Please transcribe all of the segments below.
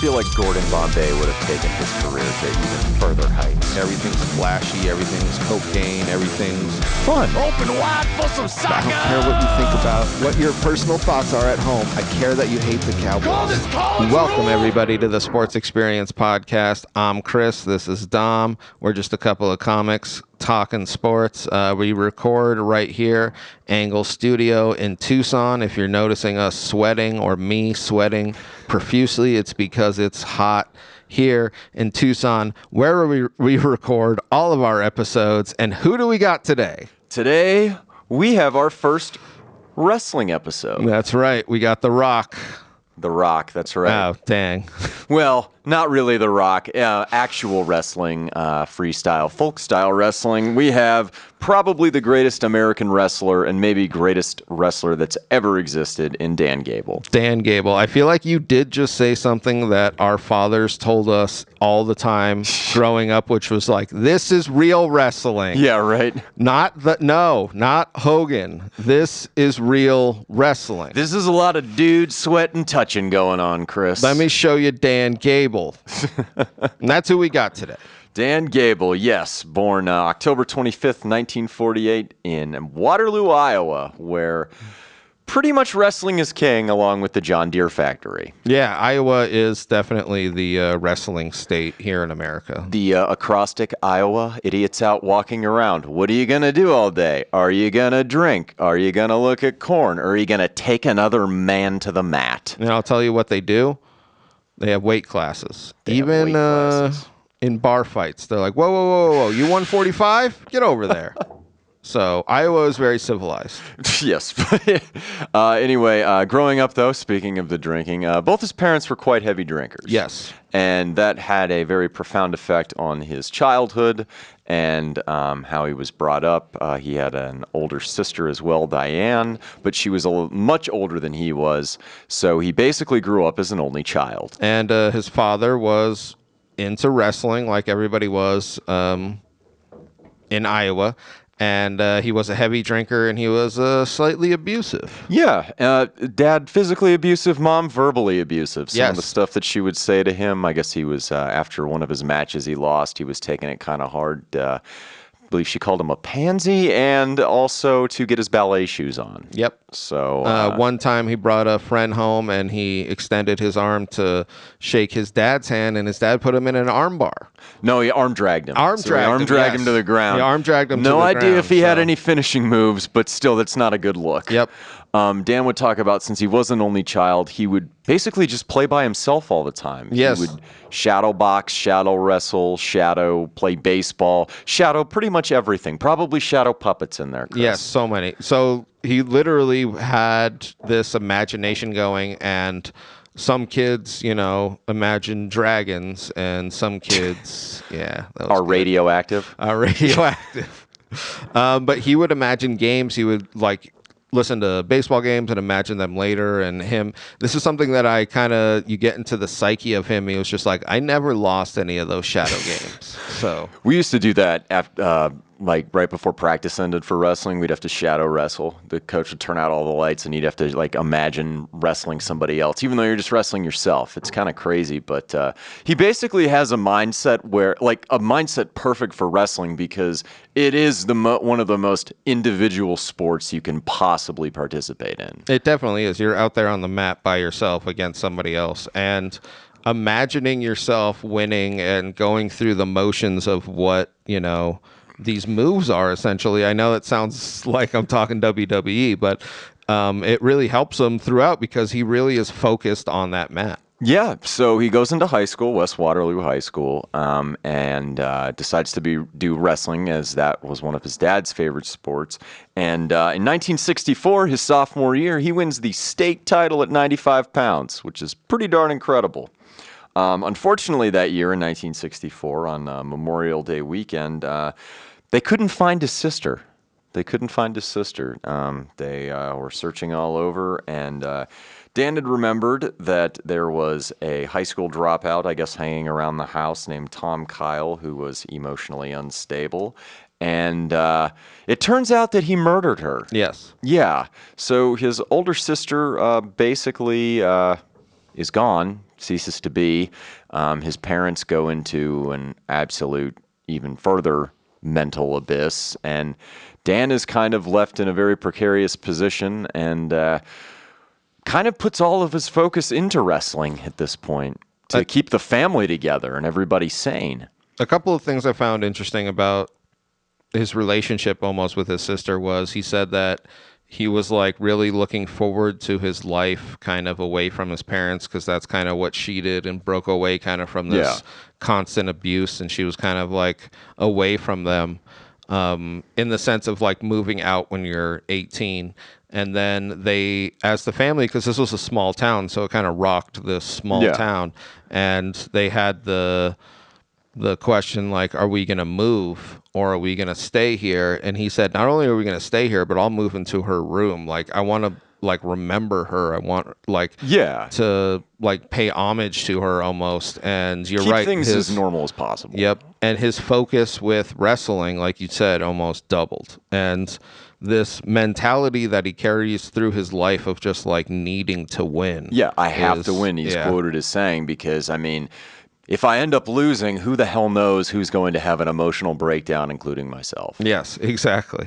feel like Gordon Bombay would have taken his career to even further heights. Everything's flashy, everything's cocaine, everything's fun. Open wide for some soccer! I don't care what you think about what your personal thoughts are at home. I care that you hate the Cowboys. Welcome, everybody, to the Sports Experience Podcast. I'm Chris. This is Dom. We're just a couple of comics talking sports. We record right here, Engle Studio in Tucson. If you're noticing us sweating or me sweating profusely, it's because it's hot here in Tucson, where we record all of our episodes. And who do we got today? Today, we have our first wrestling episode. That's right. We got The Rock. The Rock, that's right. Oh, dang. Well, not really The Rock. Actual wrestling, freestyle, folk style wrestling. We have probably the greatest American wrestler and maybe greatest wrestler that's ever existed in Dan Gable. Dan Gable. I feel like you did just say something that our fathers told us all the time growing up, which was like, this is real wrestling. Yeah, right. Not Hogan. This is real wrestling. This is a lot of dude sweat and touching going on, Chris. Let me show you Dan Gable. And that's who we got today. Dan Gable, yes, born October 25th, 1948 in Waterloo, Iowa, where pretty much wrestling is king along with the John Deere factory. Yeah, Iowa is definitely the wrestling state here in America. The acrostic Iowa, idiots out walking around. What are you going to do all day? Are you going to drink? Are you going to look at corn? Or are you going to take another man to the mat? And I'll tell you what they do. They have weight classes. Even in bar fights, they're like, whoa, whoa, whoa, whoa, you 145? Get over there. So Iowa is very civilized. Yes. Anyway, growing up, though, speaking of the drinking, both his parents were quite heavy drinkers. Yes. And that had a very profound effect on his childhood and how he was brought up. He had an older sister as well, Diane, but she was much older than he was. So he basically grew up as an only child. And his father was into wrestling like everybody was in Iowa. And he was a heavy drinker, and he was slightly abusive. Yeah. Dad physically abusive, mom verbally abusive. Some yes. of the stuff that she would say to him, I guess he was, after one of his matches he lost, he was taking it kind of hard. I believe she called him a pansy, and also to get his ballet shoes on. Yep. So one time he brought a friend home, and he extended his arm to shake his dad's hand, and his dad put him in an arm bar. No, he arm dragged him. Arm dragged him to the ground. He arm dragged him to the ground. No idea if he had any finishing moves, but still, that's not a good look. Yep. Dan would talk about, since he was an only child, he would basically just play by himself all the time. Yes. He would shadow box, shadow wrestle, shadow play baseball, shadow pretty much everything. Probably shadow puppets in there, Chris. Yes, so many. So he literally had this imagination going, and some kids, imagine dragons, and some kids, are radioactive. Radioactive. But he would imagine games. He would listen to baseball games and imagine them later. And this is something that you get into the psyche of him. He was just like, I never lost any of those shadow games. So we used to do that after, right before practice ended for wrestling. We'd have to shadow wrestle. The coach would turn out all the lights, and you'd have to imagine wrestling somebody else, even though you're just wrestling yourself. It's kind of crazy, but he basically has a mindset a mindset perfect for wrestling, because it is one of the most individual sports you can possibly participate in. It definitely is. You're out there on the mat by yourself against somebody else, and imagining yourself winning and going through the motions of what, these moves are, essentially. I know it sounds like I'm talking WWE, but it really helps him throughout, because he really is focused on that mat. Yeah, so he goes into high school, West Waterloo High School, and decides to do wrestling, as that was one of his dad's favorite sports. And in 1964, his sophomore year, he wins the state title at 95 pounds, which is pretty darn incredible. Unfortunately, that year in 1964, on Memorial Day weekend, they couldn't find his sister. They were searching all over, and Dan had remembered that there was a high school dropout, I guess, hanging around the house named Tom Kyle, who was emotionally unstable. And it turns out that he murdered her. Yes. Yeah. So his older sister basically is gone, ceases to be. His parents go into an absolute, even further mental abyss, and Dan is kind of left in a very precarious position and kind of puts all of his focus into wrestling at this point to keep the family together and everybody sane. A couple of things I found interesting about his relationship almost with his sister was he said that he was like really looking forward to his life kind of away from his parents, because that's kind of what she did and broke away kind of from this constant abuse, and she was kind of like away from them in the sense of like moving out when you're 18. And then they, as the family, because this was a small town, so it kind of rocked this small town, and they had the question like, are we going to move or are we going to stay here? And he said, not only are we going to stay here, but I'll move into her room. Like, I want to like remember her. I want like to like pay homage to her almost. And you're Keep right. things as normal as possible. Yep. And his focus with wrestling, like you said, almost doubled. And this mentality that he carries through his life of just like needing to win. Yeah, I have to win. He's quoted as saying, because I mean, if I end up losing, who the hell knows who's going to have an emotional breakdown, including myself. Yes, exactly.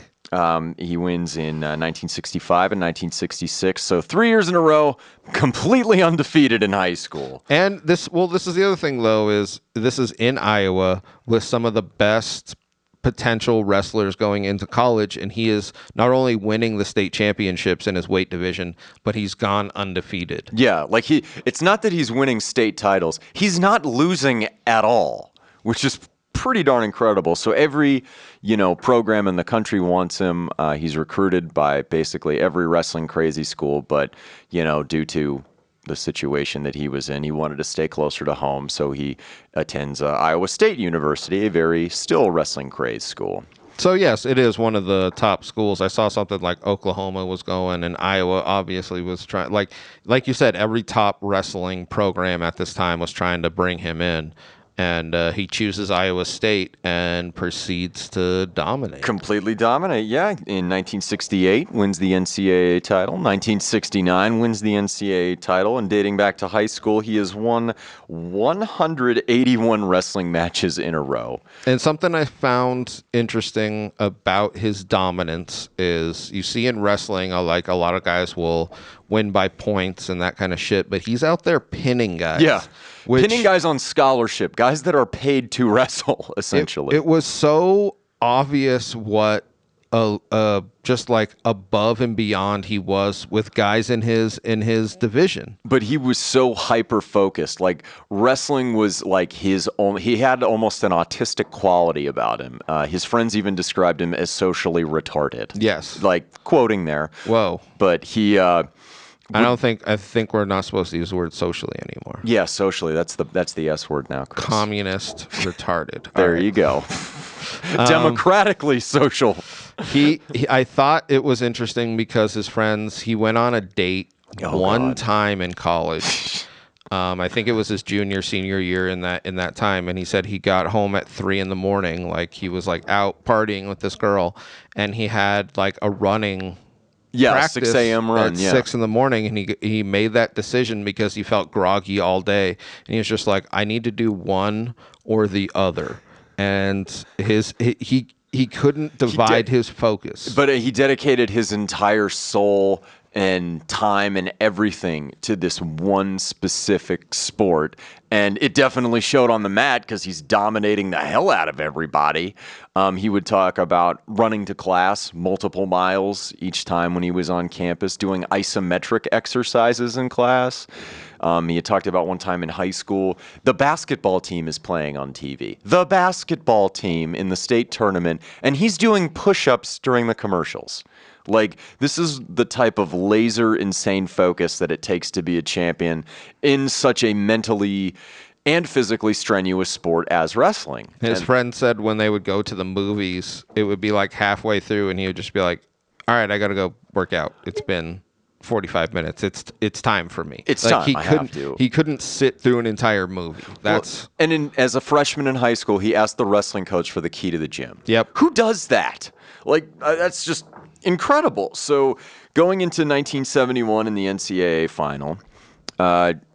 He wins in 1965 and 1966, so 3 years in a row, completely undefeated in high school. And this is the other thing, though, is this is in Iowa with some of the best potential wrestlers going into college, and he is not only winning the state championships in his weight division, but he's gone undefeated. Yeah, like it's not that he's winning state titles. He's not losing at all, which is pretty darn incredible. So every, program in the country wants him. He's recruited by basically every wrestling crazy school, but, due to the situation that he was in, he wanted to stay closer to home, so he attends Iowa State University, a very still wrestling crazed school. So yes, it is one of the top schools. I saw something like Oklahoma was going, and Iowa obviously was trying. Like you said, every top wrestling program at this time was trying to bring him in. And he chooses Iowa State and proceeds to dominate. Completely dominate, yeah. In 1968, wins the NCAA title. 1969, wins the NCAA title. And dating back to high school, he has won 181 wrestling matches in a row. And something I found interesting about his dominance is you see in wrestling, like a lot of guys will win by points and that kind of shit, but he's out there pinning guys. Yeah. Pinning guys on scholarship, guys that are paid to wrestle, essentially. It was so obvious what just like above and beyond he was with guys in his division. But he was so hyper focused. Like, wrestling was like his own. He had almost an autistic quality about him. His friends even described him as socially retarded. Yes. Like, quoting there. Whoa. But he I think we're not supposed to use the word socially anymore. Yeah, socially. That's the S word now, Chris. Communist retarded. There you go. Democratically social. I thought it was interesting because his friends, he went on a date one time in college. I think it was his senior year in that time, and he said he got home at 3 a.m. like he was like out partying with this girl, and he had like a running 6 a.m. run. At 6 a.m, and he made that decision because he felt groggy all day, and he was just like, I need to do one or the other, and he couldn't divide his focus. But he dedicated his entire soul and time and everything to this one specific sport. And it definitely showed on the mat because he's dominating the hell out of everybody. He would talk about running to class multiple miles each time when he was on campus, doing isometric exercises in class. He had talked about one time in high school, the basketball team is playing on TV. The basketball team in the state tournament, and he's doing push-ups during the commercials. Like, this is the type of laser insane focus that it takes to be a champion in such a mentally and physically strenuous sport as wrestling. His friend said when they would go to the movies, it would be like halfway through and he would just be like, all right, I got to go work out. It's been 45 minutes. It's time for me. It's like, time. I have to. He couldn't sit through an entire movie. As a freshman in high school, he asked the wrestling coach for the key to the gym. Yep. Who does that? Like, that's just incredible. So going into 1971 in the NCAA final,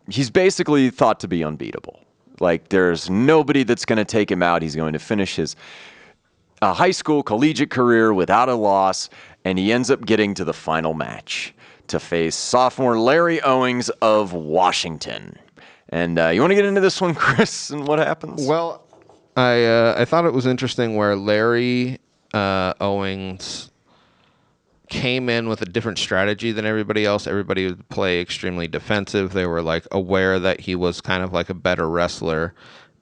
he's basically thought to be unbeatable. Like, there's nobody that's going to take him out. He's going to finish his high school collegiate career without a loss, and he ends up getting to the final match to face sophomore Larry Owings of Washington. And you want to get into this one, Chris, and what happens? Well, I thought it was interesting where Larry Owings came in with a different strategy than everybody else. Everybody would play extremely defensive. They were like aware that he was kind of like a better wrestler.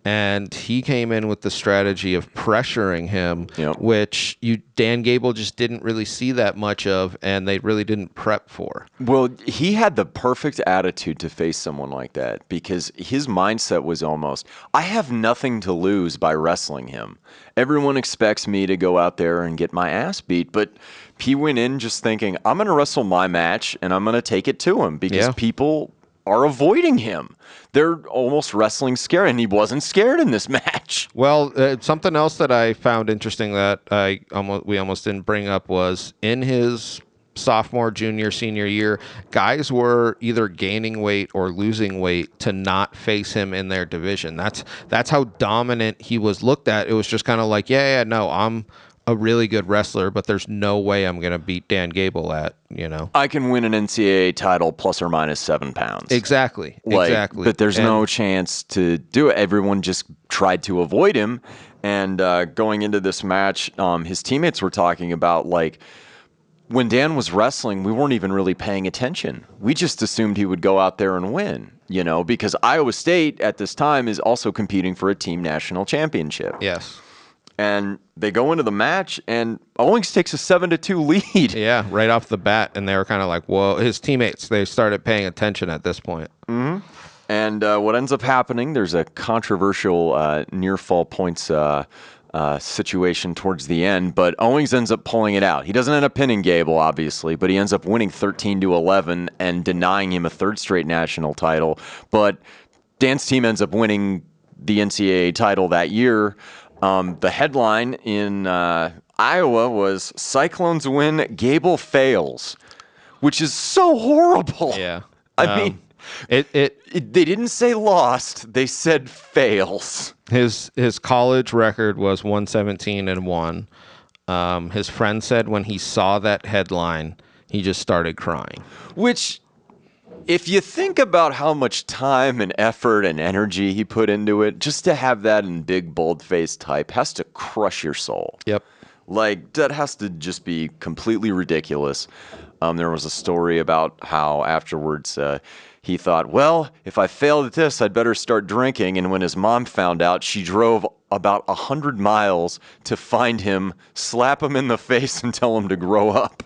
And he came in with the strategy of pressuring him, which Dan Gable just didn't really see that much of, and they really didn't prep for. Well, he had the perfect attitude to face someone like that because his mindset was almost, I have nothing to lose by wrestling him. Everyone expects me to go out there and get my ass beat, but he went in just thinking, I'm going to wrestle my match, and I'm going to take it to him because people are avoiding him. They're almost wrestling scared, and he wasn't scared in this match. Well, something else that I found interesting that we almost didn't bring up was in his sophomore, junior, senior year, guys were either gaining weight or losing weight to not face him in their division. That's how dominant he was looked at. It was just kind of like, no, I'm a really good wrestler, but there's no way I'm going to beat Dan Gable at, I can win an NCAA title plus or minus 7 pounds. Exactly. But there's no chance to do it. Everyone just tried to avoid him. And going into this match, his teammates were talking about, like, when Dan was wrestling, we weren't even really paying attention. We just assumed he would go out there and win, because Iowa State at this time is also competing for a team national championship. Yes. And they go into the match, and Owings takes a 7-2 lead. Yeah, right off the bat, and they were kind of like, whoa. His teammates, they started paying attention at this point. Mm-hmm. And what ends up happening, there's a controversial near-fall points situation towards the end, but Owings ends up pulling it out. He doesn't end up pinning Gable, obviously, but he ends up winning 13-11 and denying him a third straight national title. But Dan's team ends up winning the NCAA title that year. The headline in Iowa was Cyclones win, Gable fails, which is so horrible. Yeah. I mean, they didn't say lost, they said fails. His college record was 117-1. His friend said when he saw that headline, he just started crying. Which, if you think about how much time and effort and energy he put into it, just to have that in big, bold-faced type has to crush your soul. Yep. Like, that has to just be completely ridiculous. There was a story about how afterwards he thought, well, if I failed at this, I'd better start drinking. And when his mom found out, she drove about 100 miles to find him, slap him in the face, and tell him to grow up.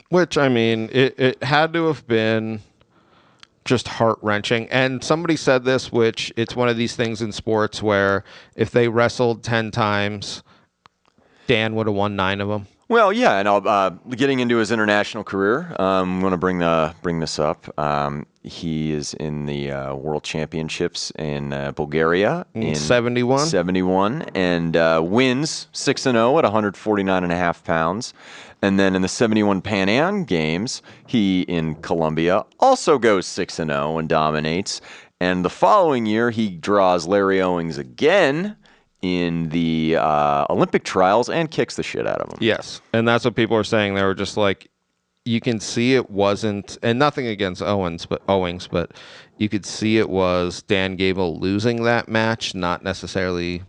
Which, I mean, it had to have been just heart-wrenching. And somebody said this, which it's one of these things in sports where if they wrestled 10 times, Dan would have won 9 of them. Well, yeah, and getting into his international career, I'm going to bring this up. He is in the World Championships in Bulgaria in 71, and wins 6-0 at 149.5 pounds. And then in the 71 Pan Am Games, he in Colombia also goes 6-0 and dominates. And the following year, he draws Larry Owings again in the Olympic trials and kicks the shit out of him. Yes, and that's what people are saying. They were just like, you can see it wasn't, and nothing against Owings, but you could see it was Dan Gable losing that match, not necessarily.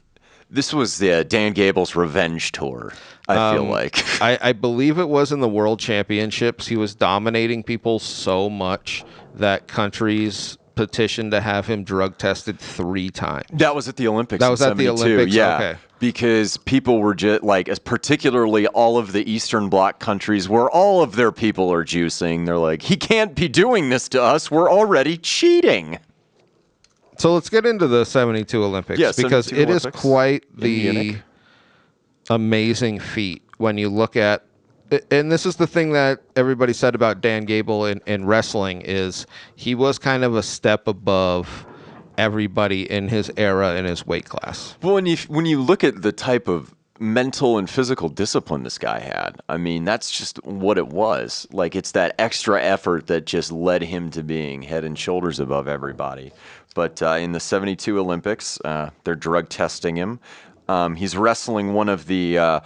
This was the Dan Gable's revenge tour, I feel like. I believe it was in the World Championships. He was dominating people so much that countries petitioned to have him drug tested 3 times. That was at the Olympics. That was in at the 72. Olympics. Yeah, okay. Because people were just like, particularly all of the Eastern Bloc countries where all of their people are juicing. They're like, he can't be doing this to us. We're already cheating. So let's get into the 72 Olympics, because 72 it Olympics is quite the amazing feat when you look at, and this is the thing that everybody said about Dan Gable in wrestling, is he was kind of a step above everybody in his era in his weight class. Well, when you look at the type of mental and physical discipline this guy had. I mean, that's just what it was. Like, it's that extra effort that just led him to being head and shoulders above everybody. But in the 72 Olympics, they're drug testing him. He's wrestling one of the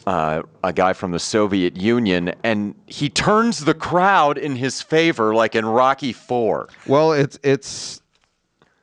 a guy from the Soviet Union, and he turns the crowd in his favor, like in Rocky IV. Well, it's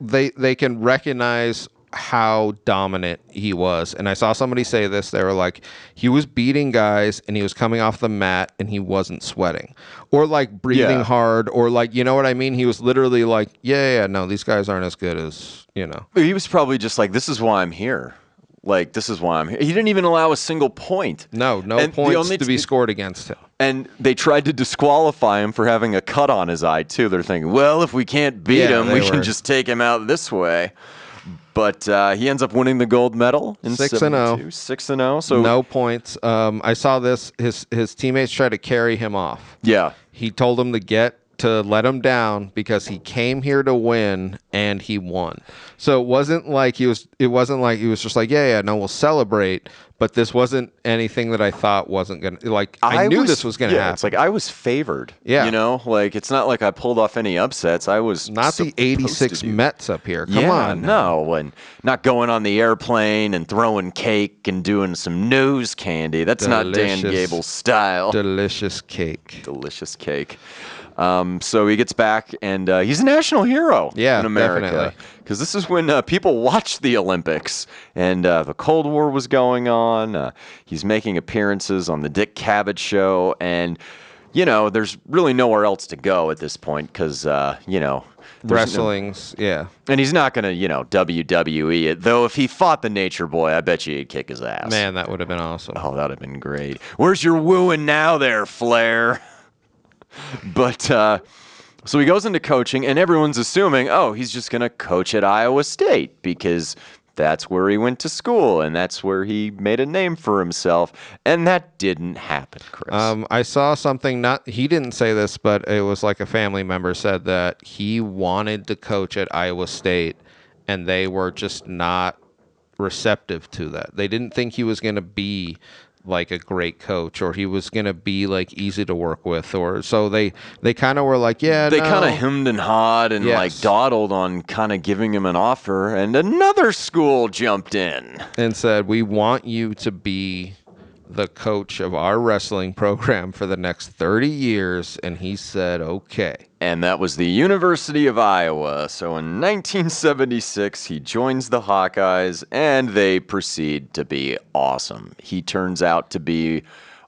they can recognize how dominant he was. And I saw somebody say this. They were like, he was beating guys and he was coming off the mat and he wasn't sweating or like breathing hard or like, you know what I mean? He was literally like, no, these guys aren't as good as, you know. He was probably just like, this is why I'm here. Like, this is why I'm here. He didn't even allow a single point. No points to be scored against him. And they tried to disqualify him for having a cut on his eye, too. They're thinking, well, if we can't beat him, we can just take him out this way. But he ends up winning the gold medal in 6-0. 6-0. So no points. I saw this. His teammates tried to carry him off. Yeah. He told them to let him down because he came here to win and he won. So it wasn't like he was just like, no, we'll celebrate. But this wasn't anything that I thought wasn't going to, like, I knew this was going to happen. It's like I was favored. Yeah. You know, like it's not like I pulled off any upsets. I was not the 86 Mets up here. Come on. No, and not going on the airplane and throwing cake and doing some nose candy. That's not Dan Gable's style. Delicious cake. Delicious cake. So he gets back, and he's a national hero in America. Because this is when people watched the Olympics, and the Cold War was going on. He's making appearances on the Dick Cavett show, and, there's really nowhere else to go at this point because, wrestling's, And he's not going to, WWE it. Though if he fought the Nature Boy, I bet you he'd kick his ass. Man, that would have been awesome. Oh, that would have been great. Where's your wooing now there, Flair? But so he goes into coaching, and everyone's assuming, he's just going to coach at Iowa State because that's where he went to school and that's where he made a name for himself. And that didn't happen, Chris. I saw something, he didn't say this, but it was like a family member said that he wanted to coach at Iowa State, and they were just not receptive to that. They didn't think he was going to be like a great coach, or he was gonna be like easy to work with, or so they kind of were like, they kind of hemmed and hawed and like dawdled on kind of giving him an offer, and another school jumped in and said, we want you to be the coach of our wrestling program for the next 30 years, and he said, okay. And that was the University of Iowa. So in 1976, he joins the Hawkeyes, and they proceed to be awesome. He turns out to be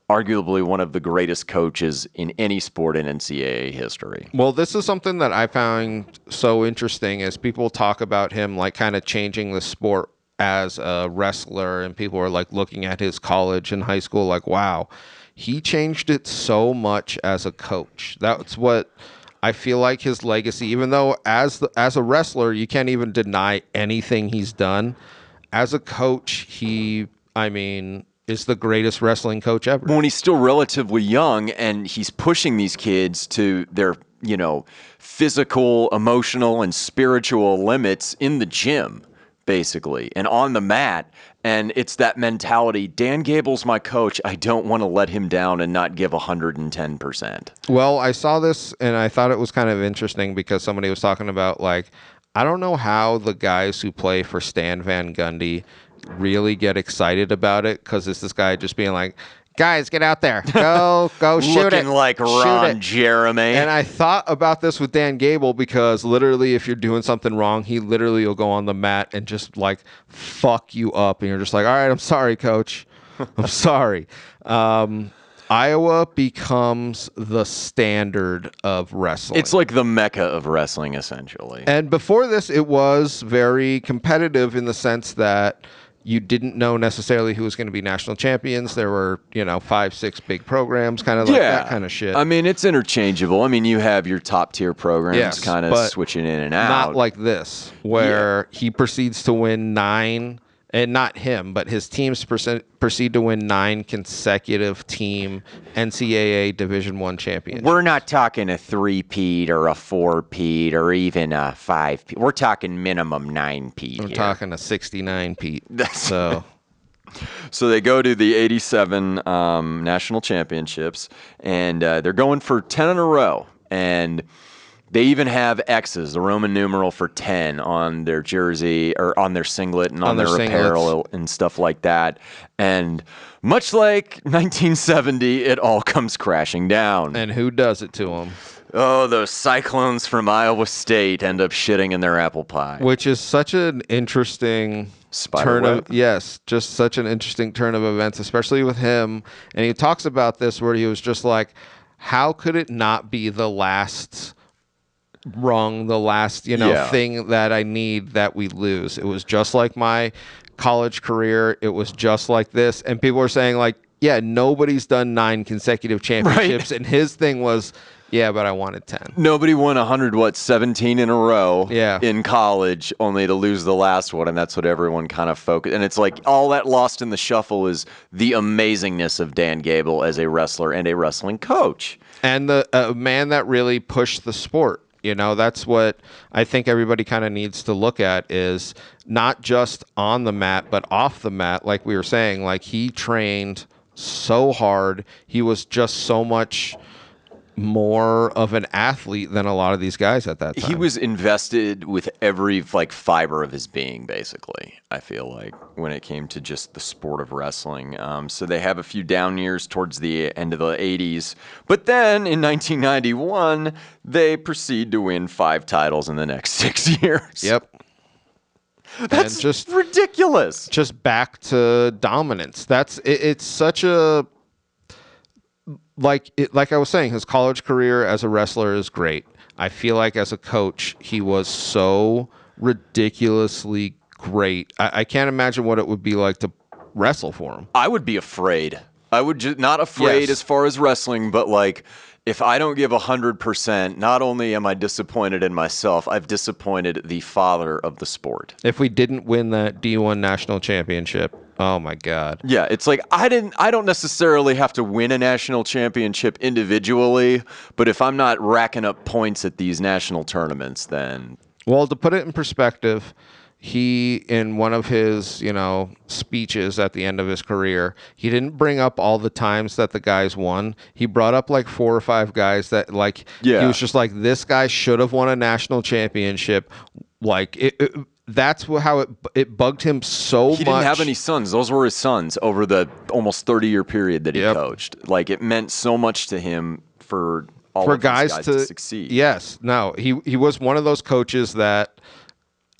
arguably one of the greatest coaches in any sport in NCAA history. Well, this is something that I found so interesting as people talk about him like kind of changing the sport as a wrestler, and people are like looking at his college and high school like, wow, he changed it so much as a coach. That's what I feel like his legacy, even though as a wrestler, you can't even deny anything he's done. As a coach, is the greatest wrestling coach ever. When he's still relatively young and he's pushing these kids to their, physical, emotional, and spiritual limits in the gym, basically, and on the mat. And it's that mentality, Dan Gable's my coach. I don't want to let him down and not give 110%. Well, I saw this and I thought it was kind of interesting because somebody was talking about, like, I don't know how the guys who play for Stan Van Gundy really get excited about it, because it's this guy just being like, guys, get out there. Go shoot it. Looking like Ron Jeremy. And I thought about this with Dan Gable, because literally if you're doing something wrong, he literally will go on the mat and just like fuck you up. And you're just like, all right, I'm sorry, coach. I'm sorry. Iowa becomes the standard of wrestling. It's like the mecca of wrestling, essentially. And before this, it was very competitive in the sense that you didn't know necessarily who was going to be national champions. There were, 5-6 big programs, kind of like that kind of shit. I mean, it's interchangeable. I mean, you have your top tier programs kind of switching in and out. Not like this, where he proceeds to win 9, and not him, but his teams proceed to win 9 consecutive team NCAA Division I championships. We're not talking a 3-peat or a 4-peat or even a 5-peat. We're talking minimum 9-peat. We're talking a 69-peat. So So they go to the 87 national championships, and they're going for 10 in a row. And they even have X's, the Roman numeral for 10, on their jersey or on their singlet and on their apparel and stuff like that. And much like 1970, it all comes crashing down. And who does it to them? Oh, those Cyclones from Iowa State end up shitting in their apple pie. Which is such an interesting turn of just such an interesting turn of events, especially with him. And he talks about this where he was just like, how could it not be the last rung, the last, thing that I need that we lose? It was just like my college career. It was just like this. And people were saying like, yeah, nobody's done 9 consecutive championships. Right. And his thing was, yeah, but I wanted 10. Nobody won 17 in a row in college, only to lose the last one, and that's what everyone kind of focused. And it's like all that lost in the shuffle is the amazingness of Dan Gable as a wrestler and a wrestling coach. And the man that really pushed the sport. That's what I think everybody kind of needs to look at, is not just on the mat, but off the mat. Like we were saying, like he trained so hard. He was just so much more of an athlete than a lot of these guys at that time. He was invested with every fiber of his being, basically, I feel like, when it came to just the sport of wrestling. So they have a few down years towards the end of the 80s. But then in 1991, they proceed to win 5 titles in the next 6 years. Yep. That's just ridiculous. Just back to dominance. It's such a... Like I was saying, his college career as a wrestler is great. I feel like as a coach, he was so ridiculously great. I can't imagine what it would be like to wrestle for him. I would be afraid. I would just not afraid as far as wrestling, but like if I don't give 100%, not only am I disappointed in myself, I've disappointed the father of the sport. If we didn't win that D1 national championship, oh my God. Yeah, it's like I don't necessarily have to win a national championship individually, but if I'm not racking up points at these national tournaments, then... Well, to put it in perspective, he, in one of his, speeches at the end of his career, he didn't bring up all the times that the guys won. He brought up like 4 or 5 guys that he was just like, this guy should have won a national championship. Like that's how it bugged him so much. He didn't have any sons. Those were his sons over the almost 30-year period that he coached. Like it meant so much to him for all of guys to succeed. Yes. No, he was one of those coaches that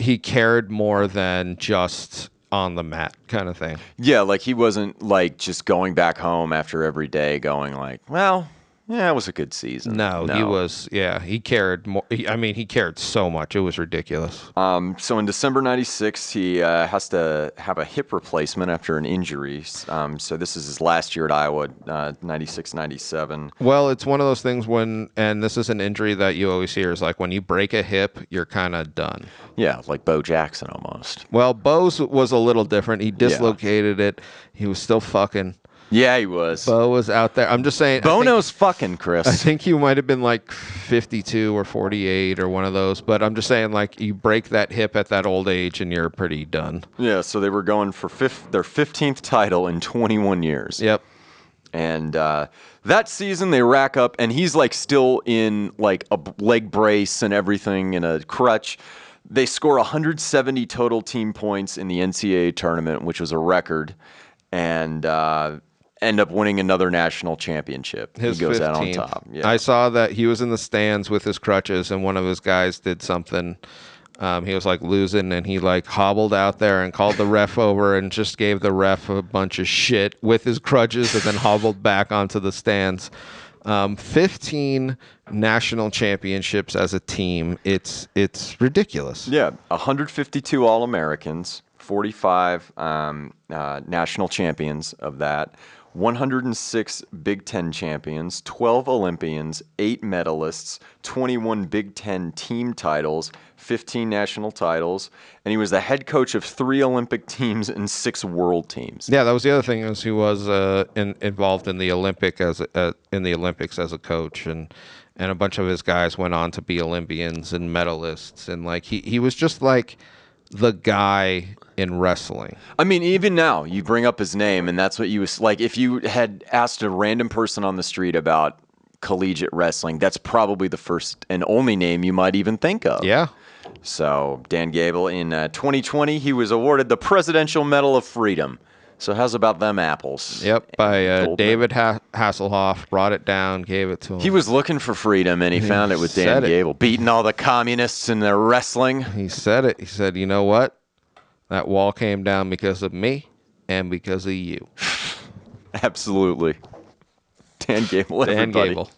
he cared more than just on the mat kind of thing. Yeah, like he wasn't like just going back home after every day going like, well, yeah, it was a good season. No. He was, he cared more. He cared so much. It was ridiculous. So in December 96, he has to have a hip replacement after an injury. So this is his last year at Iowa, 96, 97. Well, it's one of those things and this is an injury that you always hear is like when you break a hip, you're kind of done. Yeah, like Bo Jackson almost. Well, Bo's was a little different. He dislocated it. He was still fucking. Yeah, he was. Bo was out there. I'm just saying. Bono's fucking, Chris. I think he might have been like 52 or 48 or one of those. But I'm just saying, like, you break that hip at that old age and you're pretty done. Yeah, so they were going for their 15th title in 21 years. Yep. And that season they rack up, and he's like still in like a leg brace and everything in a crutch. They score 170 total team points in the NCAA tournament, which was a record. And end up winning another national championship. He goes 15th. Out on top. Yeah. I saw that he was in the stands with his crutches, and one of his guys did something. He was like losing, and he like hobbled out there and called the ref over and just gave the ref a bunch of shit with his crutches, and then hobbled back onto the stands. 15 national championships as a team. It's ridiculous. Yeah, 152 All-Americans. 45 national champions of that, 106 Big Ten champions, 12 Olympians, 8 medalists, 21 Big Ten team titles, 15 national titles, and he was the head coach of 3 Olympic teams and 6 world teams. Yeah, that was the other thing, is he was involved in the Olympics as a coach, and a bunch of his guys went on to be Olympians and medalists, and like he was just like the guy in wrestling. I mean, even now, you bring up his name, and that's what you was like. If you had asked a random person on the street about collegiate wrestling, that's probably the first and only name you might even think of. Yeah. So, Dan Gable, in 2020, he was awarded the Presidential Medal of Freedom. So, how's about them apples? Yep, by Gold David Hasselhoff, brought it down, gave it to him. He was looking for freedom, and he found it with Dan Gable, beating all the communists in their wrestling. He said it. He said, you know what? That wall came down because of me and because of you. Absolutely. Dan Gable, everybody. Dan Gable.